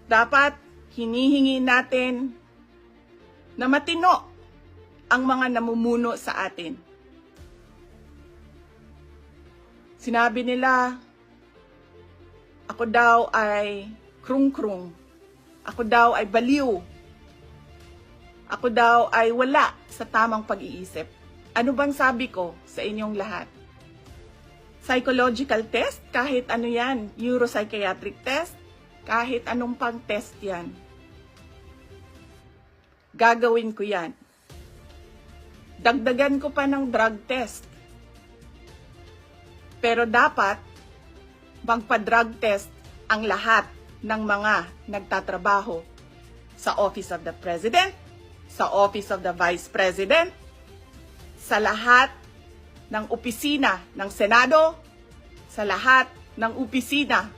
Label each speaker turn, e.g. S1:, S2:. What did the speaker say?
S1: Dapat hinihingi natin na matino ang mga namumuno sa atin. Sinabi nila, ako daw ay krung-krung. Ako daw ay baliw. Ako daw ay wala sa tamang pag-iisip. Ano bang sabi ko sa inyong lahat? Psychological test, kahit ano yan, neuropsychiatric test, kahit anong pang test yan. Gagawin ko yan. Dagdagan ko pa ng drug test. Pero dapat magpa-drug test ang lahat ng mga nagtatrabaho sa Office of the President, sa Office of the Vice President, sa lahat ng opisina ng Senado, sa lahat ng opisina